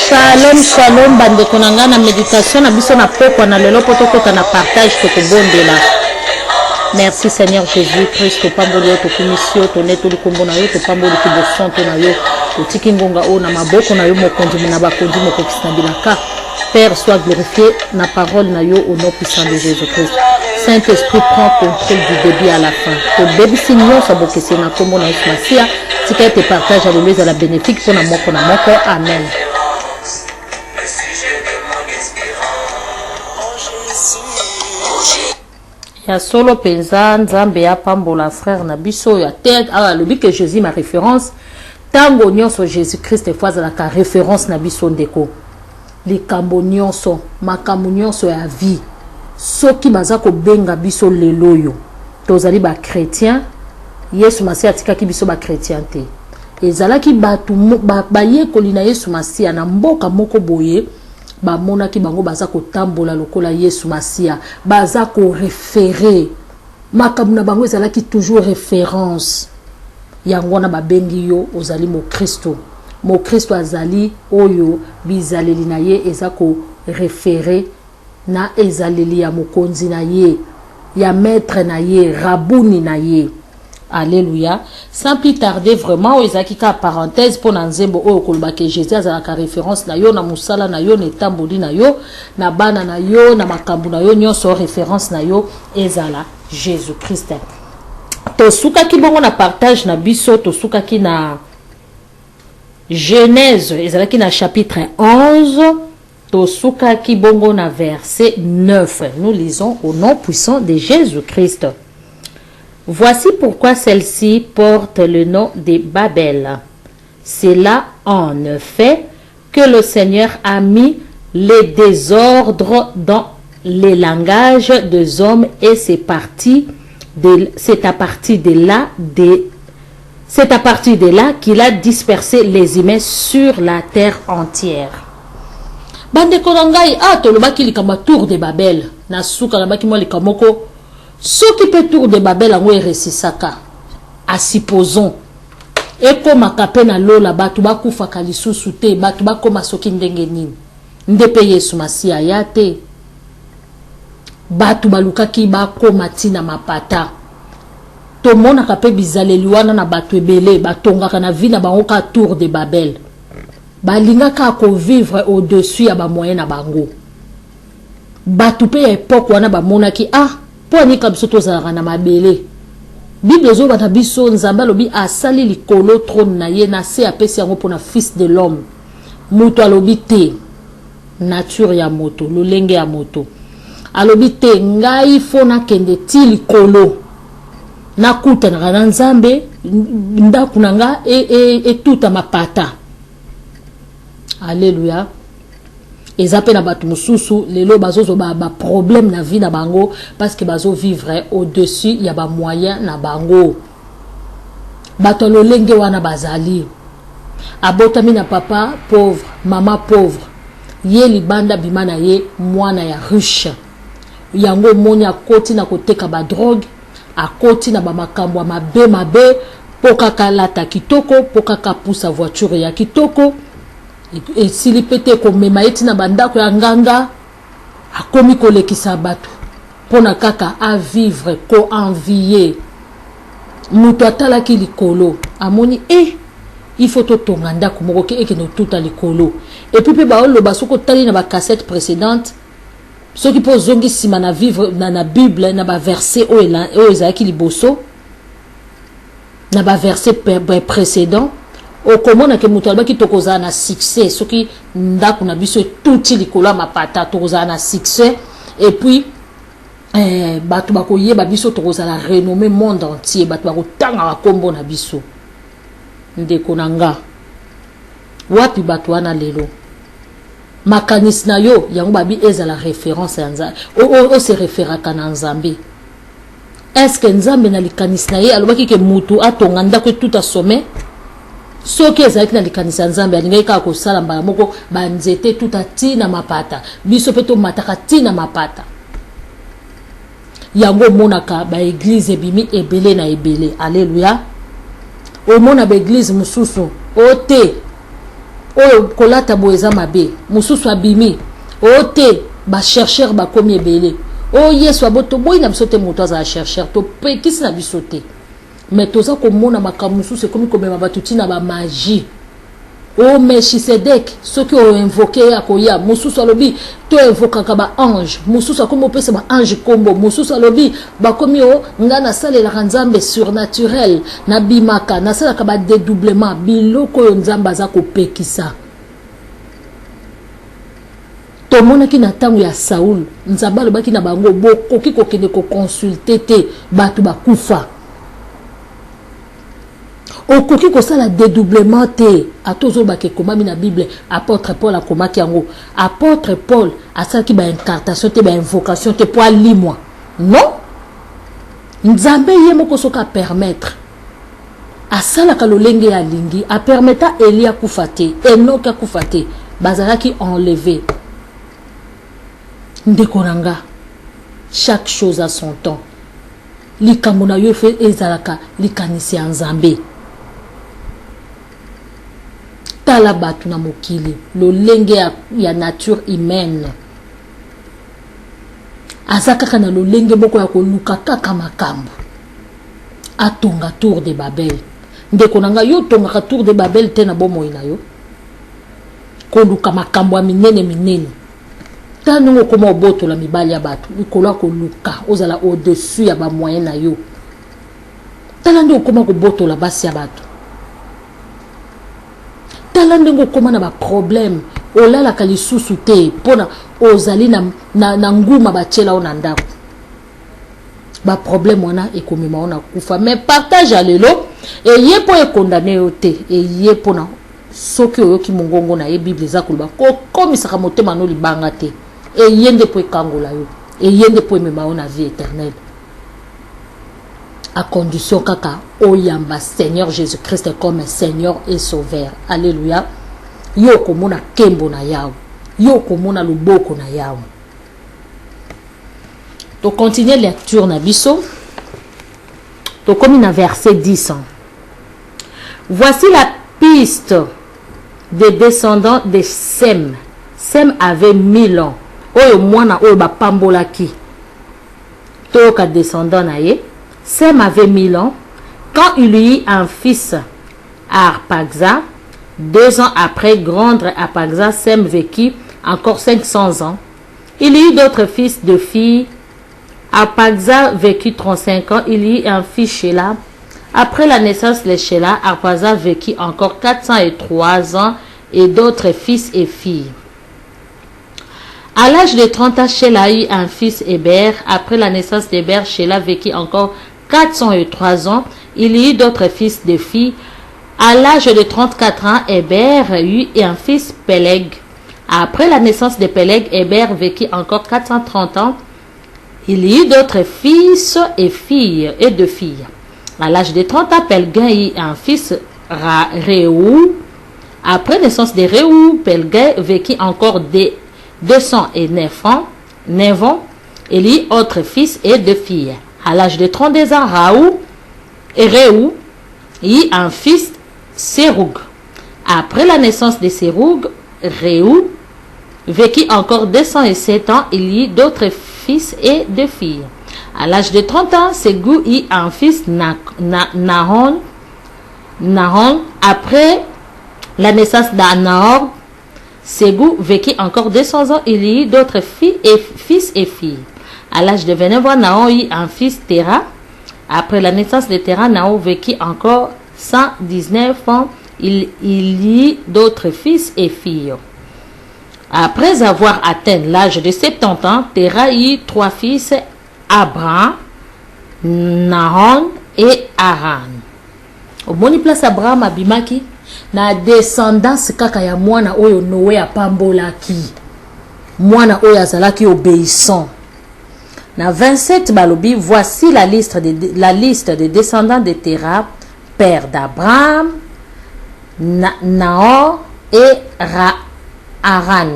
Shalom, shalom, bande konanga na méditation na biso na pokwa na lelo potoko na partage to kobondela. Merci Seigneur Jésus-Christ, to pamboli yo to kumisio to neto likombo na yo to pamboli ki bosonto na yo to tiki ngonga o na maboko na yo mokonzi na bakonzi mokokisi na bilaka. Père, sois glorifié na parole na yo au nom puissant de Jésus-Christ. Saint-Esprit, prend contrôle du début à la fin. Que début signon sa bokese na kombo na Yesu Masia, si te partage à l'église à la bénéfique pour na moko. Amen. Ya solo penza nzambe ya pambola frère na biso ya tête ah le but que Jésus ma référence tango nyonso Jésus-Christ fois la référence na biso ndeko likambo nyonso makambo nyonso ya vie soki baza ko benga biso leloyo tozali ba chrétien Yesu Masia atikaki biso ba chrétien te ezalaki batu ba yekoli na Yesu Masia na mboka moko boye ba mona ki bango baza ko tambola lokola Yesu Masia baza ko référer makambo na bango ezalaki toujours référence yango na babengi yo ozali mo Kristo azali oyo bizaleli na ye eza ko référer na ezaleli ya mokonzi na ye ya maître na ye rabuni na ye. Alléluia. Sans plus tarder vraiment ezaki ka parenthèse pour nzembo oyo koloba ke Jésus azalaka référence na yo na musala na yo na tamboli na yo na bana na yo na makambu na yo nyonso référence na yo ezala Jésus-Christ. Tosuka ki bongo na partage na biso tosuka ki na Genèse ezalaki na chapitre 11 tosuka ki bongo na verset 9. Nous lisons au nom puissant de Jésus-Christ. Voici pourquoi celle-ci porte le nom de Babel. C'est là, en effet, que le Seigneur a mis les désordres dans les langages des hommes et c'est à partir de là qu'il a dispersé les humains sur la terre entière. Bande konangai tolobaki likamba tour de Babel na suka na baki mo likamoko. Ce qui peut tour de Babel en resisaka à supposons et comme kapena lola batu bakufa kalisusu te batu bakoma soki ndenge nini ndepe Yesu Masia yate batu balukaki bakoma tina mapata to mona kape bizaleli wana na batu ebele batongaka na vie na bango ka tour de Babel balingaka ko vivre au-dessus ya ba moyen na bango batu pe époque wana ba monaki poni kabso tozalaka na mabele Bible zo bana biso nzamba lobi asali likolo trône na ye na se apesi yango pona fils de l'homme muto alobi te nature ya moto lolenge ya moto alobi te ngai fona kende ti likolo na kuta na nzambe ndaku nanga e tuta mapata. Alléluia. Ezape na batu mususu lelo bazozo ba problème na vie na bango parce que bazo vivre au-dessus ya ba moyen na bango. Bato lolenge wana bazali. Abotami na papa pauvre, maman pauvre. Ye libanda bimana ye mwana ya riche. Yango moni akoti na koteka ba drogue, akoti na ba makambo mabe poka kalata kitoko, poka kapusa voiture ya kitoko. Et s'il pète comme memaïti na banda ko nganga akomi kolekisa batu pona kaka a vivre ko envier muto atala ki likolo amoni il faut to tonganda ko moko ke no tuta likolo et puis pe ba olo basoko tali na ba cassette précédente ceux qui pose zongi sima na vivre na Bible na ba verset o ezaki liboso na ba verset précédent o komona ke mutu albaki tokoza na succès soki ndaku na biso tuti likolo mapata tokoza na succès et puis batu bakoyeba biso tokoza la renommée monde entier batu bakotanga bakombo na biso ndeko nanga wapi batu wana lelo makanis na yo yango babi eza la référence ya nzambe o se référaka na nzambe. Est-ce que nzambe na likanis na ye alobaki ke mutu atonga ndako tout à sommet soki ezalaki na likanisa nzambe alingai kaka kosala mbala moko banzete tuta tina mapata biso pe to mataka tina mapata yango monaka ba église ebimi ebele na ebele. Alléluia. au mona ba église mususu ote oyo kolata boeza mabe mususu abimi ote ba chercheur ba komi ebele o yesu aboto boy na bisote moto aza chercheur to pe kisi na bisote mais toza ko mona makambo mususu komi komema batuti na ba magie o Melchisedek soki o invoqué akoya mususu alobi to invokaka ba ange mususu akomi opesa ba ange kombo mususu alobi bakomi o nga na salela nzambe surnaturel na bimaka na salaka ba dédoublement biloko yo nzambe aza kopekisa tomonaki na ntango ya Saul nzambe alobaki na bango bokoki kokende koconsulte te bato bakufa okoki kosala dédoublement te atozobake komami na Bible apôtre Paul akomaki yango apôtre Paul asalaki ba incartation te ba invocation te po alimwa non nzambe ye moko soka permettre asalaka lolenge ya lingi a permetta Elia kufa te Enoch akufa te bazalaki enlevé ndekoranga chaque chose a son temps likambo na yo fe ezalaka likanisi ya nzambe tala batu na mokili lolenge ya nature humaine azakaka na lolenge boko ya koluka kaka makambo atonga tour de Babel ndekonanga yo tongaka tour de Babel te na bomoi na yo koluka makambo ya minene tanongo koma obotola mibali ya bato likolo koluka ozala au-dessus ya ba moyen na yo tala nde okoma kobotola basi ya bato tala nde okoma na ba problème olalaka lisusu te pona ozali na nguma batiela ona ndako ba problème wana ekomema ona kufa mais partage alelo eye po ekondane yo te eye pona soki oyoki mongongo na ye Bible za koloba kokomisaka motema no libanga te eyende po ekangola yo eyende po emema yo na vie éternelle à condition kaka oyamba Seigneur Jésus-Christ comme Seigneur et Sauveur. Alléluia. Yo komona kembo na yao. Yo komona luboko na yao. To continuer lecture na biso. To comme na verset 10. Voici la piste des descendants de Sem. Sem avait 1000 ans. Oyo mwana oyo ba pambolaki. To ka descendant na ye. Sem avait 1000 ans quand il eut un fils à Arphaxad. 2 ans après, grande Arphaxad, Sem vécut encore 500 ans. Il eut d'autres fils de filles. Arphaxad vécut 35 ans. Il eut un fils Shéla. Après la naissance de Shéla, Arphaxad vécut encore 403 ans et d'autres fils et filles. À l'âge de 30 ans, Shéla eut un fils Héber. Après la naissance d'Héber, Shéla vécut encore 403 ans. Il y eut d'autres fils de filles. À l'âge de 34 ans, Héber eut un fils Péleg. Après la naissance de Péleg, Héber vécut encore 430 ans. Il y eut d'autres fils et filles et de filles. À l'âge de 30 ans, Pelguin eut un fils Réou. Après la naissance de Réou, Pelguin vécut encore 209 ans. Il y eut autres fils et de filles. À l'âge de 32 ans, Réou eut un fils Séroug. Après la naissance de Séroug, Réou vécut encore 207 ans. Il y eut d'autres fils et de filles. À l'âge de 30 ans, Ségou eut un fils Nahon. Après la naissance d'Anahor, Ségou vécut encore 200 ans. Il y eut d'autres fils et filles. À l'âge de 29 ans, Nahon eut un fils Téra. Après la naissance de Téra, Nahon vécut encore 119 ans. Il y eut d'autres fils et filles. Après avoir atteint l'âge de 70 ans, Téra eut 3 fils, Abraham, Nahon et Haran. Au moni place Abraham abimaki na descendance kaka ya mwana oyo Noé apambolaki. Mwana oyo azalaki obéissant. Na 27 balobi, voici la liste des descendants de Téra, père d'Abraham, Nahor et Haran.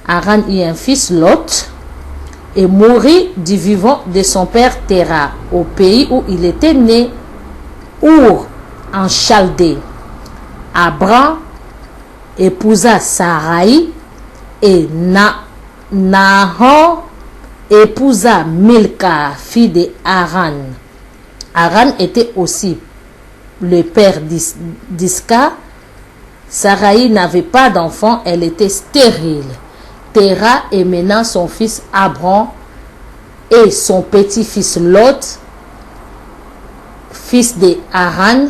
Haran eut un fils Lot et mourut du vivant de son père Téra au pays où il était né, Our, en Chaldée. Abram épousa Sarai et Nahor épousa Milka, fille de Haran. Haran était aussi le père d'Isca. Sarai n'avait pas d'enfant, elle était stérile. Terah émena son fils Abram et son petit-fils Lot, fils de Haran.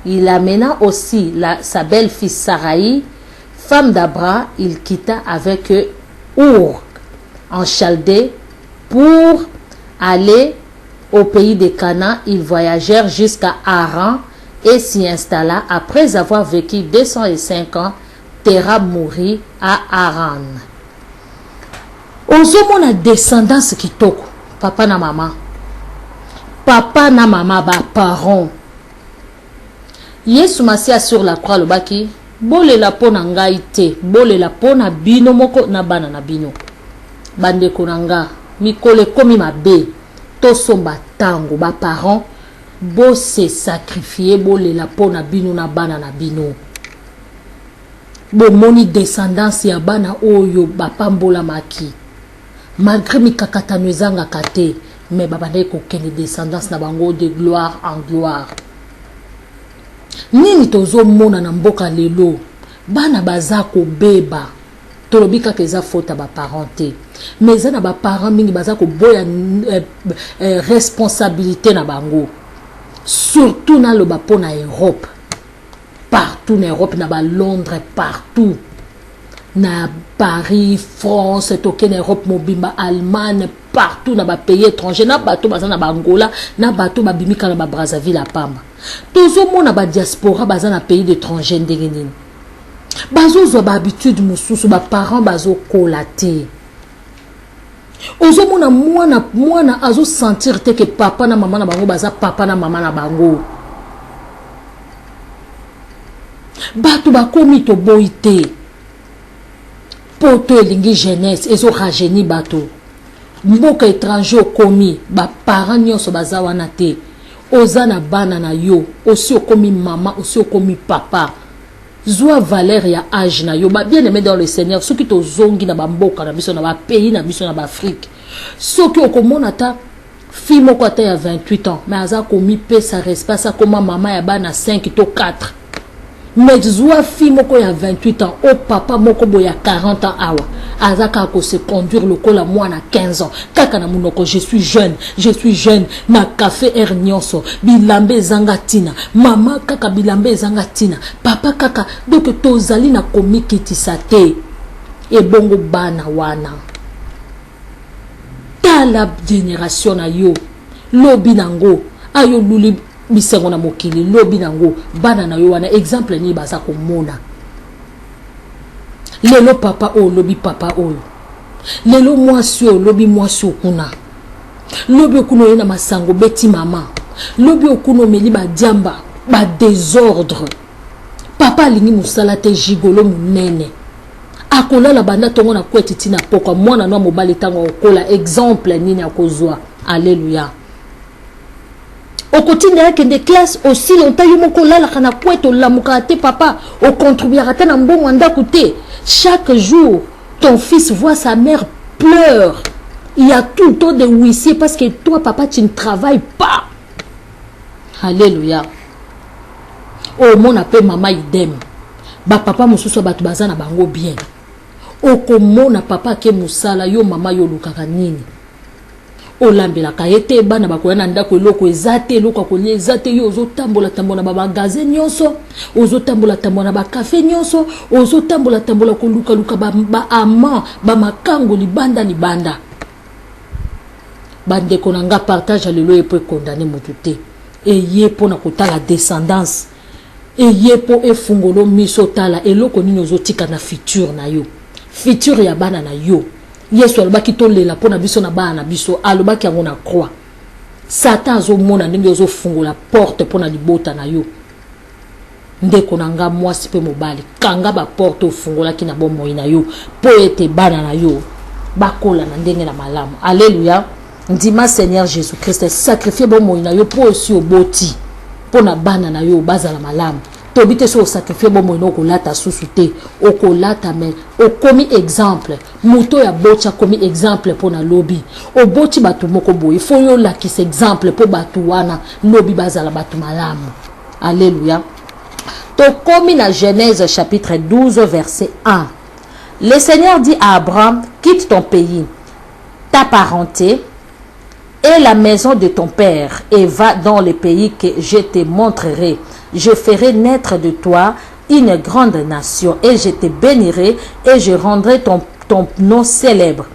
Il amena aussi sa belle-fille Sarai, femme d'Abram. Il quitta avec eux Our en Chaldée pour aller au pays de Canaan. Ils voyagèrent jusqu'à Haran et s'y installa. Après avoir vécu 205 ans, Terah mourut à Haran. Ozomona descendance kitoko, papa na mama ba parents. Yesu Masia sur la croix le baki, bole la pona ngai te, bole la pona bino moko na bana na bino. Bande konanga, mikole komi mabe, to somba tango ba parents, bo se sacrifier bole la pona bino na bana na bino. Bo moni descendance ya bana oyo ba pambola maki. Malgré mikakatano ezanga kate, mais babande ko kene descendance na bango de gloire en gloire. Nini tozo mona na mboka lelo bana baza ko beba tolobi kaka eza faute ba parenté, mais eza na ba parents mingi baza ko boya responsabilité na bango, surtout na lo ba pona Europe, partout na Europe, na ba Londres, partout na Paris, France, token Europe mobimba, Allemagne, partout na ba pays étrangers, na bato baza na ba Angola, na bato ba bimika na ba Brazzaville a Pamba. Tozo mona ba diaspora baza na pays d'étrangers ndenge nini. Bazo zo ba habitude mususu ba parents bazo kolaté. Ozo mona mwana azo sentir te que papa na maman na bango baza papa na maman na bango. Bato ba komi to boité. Poto elingi jeunesse ezo rajeuni bato. Mboka étranger komi ba parents nyonso baza wana te. Ozana bana na yo, aussi okomi maman, aussi okomi papa. Zoa valeur ya âge na yo, ba bien aimé dans le Seigneur, ceux qui to zongi na ba mboka na biso na ba pays na biso na ba Afrique. Ceux qui okomona ta fille moko ata ya 28 ans, mais aza komi pe sa respect sa koma maman ya bana 5 to 4. Mais zoa fille moko ya 28 ans, o papa moko bo ya 40 ans awa. Azaka ko se conduire le kola moi na 15 ans. Kaka na munoko je suis jeune na café air nyonso bilambe zangatina mama kaka bilambe zangatina papa kaka donc tozali na komikiti sate e bongo bana wana tala génération na yo lobi nango ayo luli bisengo na mokili lobi nango bana na yo wana exemple ni baza komona. Lelo papa o lobi papa oyo. Lelo mwasi o lobi mwasi okuna. Lobi okuno yena masango beti mama. Lobi okuno meli ba diamba ba désordre. Papa lingi musala te jigolo munene. Akola la banda tongo na kwetiti na poko mwana no mobali tango okola exemple nini akozwa. Alléluia. Au quotidien que des classes aussi longtemps yo moko la kana kweto la mukate papa au contribuera ta na mbongo ndakoute. Chaque jour, ton fils voit sa mère pleure. Il y a tout le temps de huissier parce que toi, papa, tu ne travailles pas. Alléluia. Oh, mon appel maman idem. Ba papa mususu batu bazana bango bien. Oh, komona papa ke musala yo mama yo lukaka nini. Olambela kayete bana bakoyana ndako eloko ezate eloko kolie ezate yo ozotambola tambola ba magasin nyonso ozotambola tambola ba café nyonso ozotambola tambola ko luka luka ba ama ba makango libanda bande konanga partage lelo epo condamner motuté et yé pona kotala descendance et yé po efungolo miso tala eloko nini ozotika na futur na yo futur ya bana na yo. Yesu alobaki tolela pona biso na bana biso alobaki yango na croix. Satan azomona ndenge ozofungola porte pona libota na yo. Ndeko nanga mwasi pe mobali kanga ba porte ofungolaki na bomoi na yo po ete bana na yo bakola na ndenge na malamu. Alléluia. Ndima Seigneur Jésus Christ sacrifier bomoi na yo po aussi oboti. pona bana na yo bazala malamu tobite so sacrifier bomo no kolata susute okolata mais okomi exemple muto ya bocha komi exemple pona lobi oboti batu moko boye fo yo lakisa exemple po batu wana lobi bazala batu malamu. Alléluia. To komi na Genèse chapitre 12 verset 1. Le Seigneur dit à Abraham, quitte ton pays, ta parenté et la maison de ton père et va dans le pays que je te montrerai. Je ferai naître de toi une grande nation et je te bénirai et je rendrai ton nom célèbre.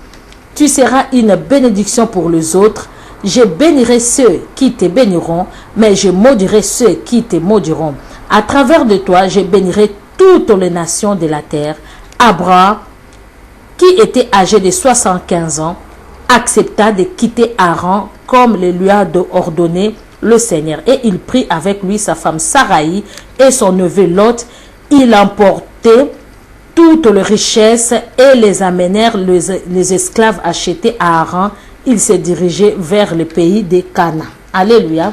Tu seras une bénédiction pour les autres. Je bénirai ceux qui te béniront, mais je maudirai ceux qui te maudiront. À travers de toi, je bénirai toutes les nations de la terre. Abraham, qui était âgé de 75 ans, accepta de quitter Haran comme le lui a ordonné le Seigneur. Et il prit avec lui sa femme Saraï et son neveu Lot. Il emportait toutes les richesses et les amenèrent les esclaves achetés à Haran. Il se dirigeait vers le pays de Cana. Alléluia.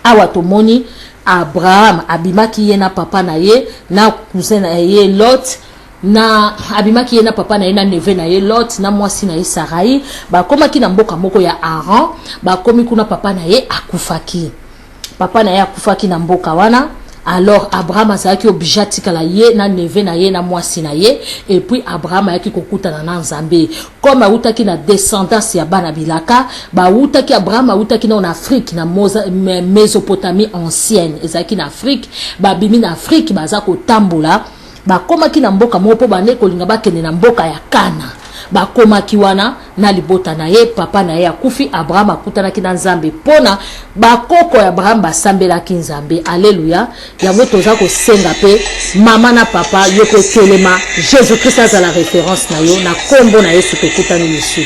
Awatomoni, Abraham, abimaki ye na papa na ye, na cousin na ye Lot, na abimaki ye na papa na ye na neve na ye Lot, na mwasi na ye Sarai, ba komaki na mboka moko ya Haran, ba komi kuna papa na ye akufaki. Papa na ye akufaki na mboka wana. Alors Abraham azaki obligé tikala ye na neve na ye na mwasi na ye, et puis Abraham ayaki kokutana na Nzambe comme autaki na descendance ya bana bilaka ba utaki Abraham autaki na Afrique na Mésopotamie ancienne ezaki na Afrique ba bimi na Afrique baza ko tambola ba komaki na mboka mopo ba ne kolinga bakene na mboka ya Kana ba komaki wana na libota na ye papa na ye akufi Abraham akutana ki na Nzambe pona ba koko ya Abraham basambela ki Nzambe. Alléluia. Yango toza ko senga pe mama na papa yoko telema Jésus Christ azala référence na yo na kombo na Yesu tokutana Yesu.